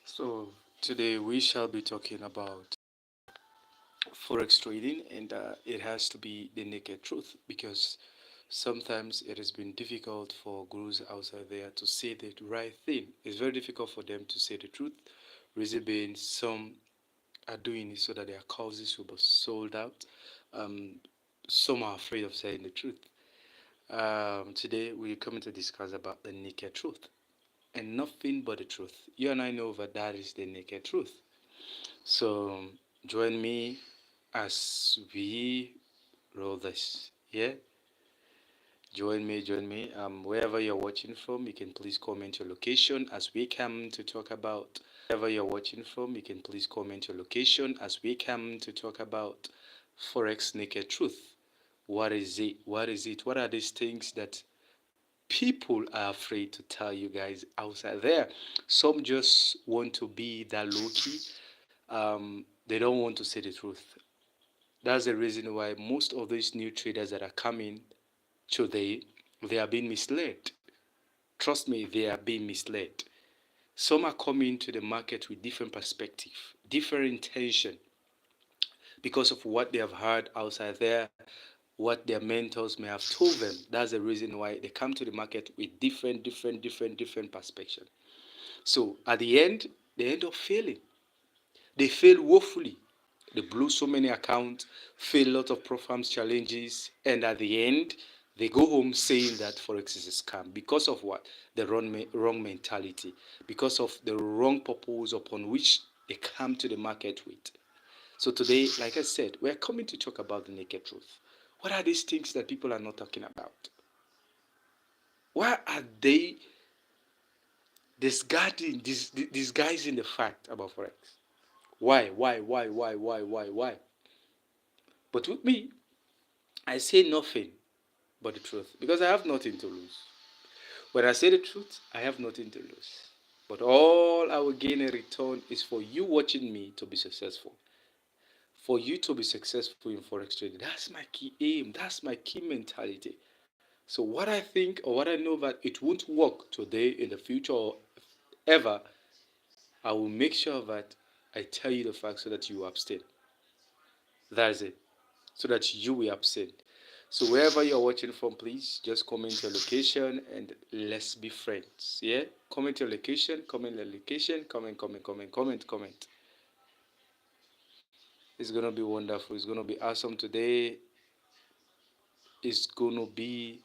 So today we shall be talking about forex trading, and it has to be the naked truth because sometimes it has been difficult for gurus outside there to say the right thing. It's very difficult for them to say the truth. Reason being, some are doing it so that their causes will be sold out. Um, some are afraid of saying the truth. Today we're coming to discuss about the naked truth and nothing but the truth. You and I know that is the naked truth. So join me as we roll this. Yeah, join me. Wherever you're watching from, you can please comment your location as we come to talk about. Wherever you're watching from, you can please comment your location as we come to talk about forex naked truth. What is it? What is it? What are these things that people are afraid to tell you guys outside there? Some just want to be that low key. They don't want to say the truth. That's the reason why most of these new traders that are coming today, they are being misled. Trust me, they are being misled. Some are coming to the market with different perspective, different intention because of what they have heard outside there, what their mentors may have told them. That's the reason why they come to the market with different perspective. So at the end, they end up failing. They fail woefully. They blew so many accounts, fail a lot of programs, challenges, and at the end, they go home saying that Forex is a scam because of what? The wrong mentality, because of the wrong purpose upon which they come to the market with. So today, like I said, we're coming to talk about the naked truth. What are these things that people are not talking about? Why are they disguising the fact about Forex? Why? But with me, I say nothing but the truth because I have nothing to lose. When I say the truth, I have nothing to lose. But all I will gain in return is for you watching me to be successful. For you to be successful in forex trading. That's my key aim. That's my key mentality. So what I think or what I know that it won't work today, in the future, or ever, I will make sure that I tell you the fact so that you abstain. That's it. So that you will abstain. So wherever you're watching from, please just comment your location and let's be friends. Yeah? Comment your location, comment. It's gonna be wonderful. It's gonna be awesome today. It's gonna be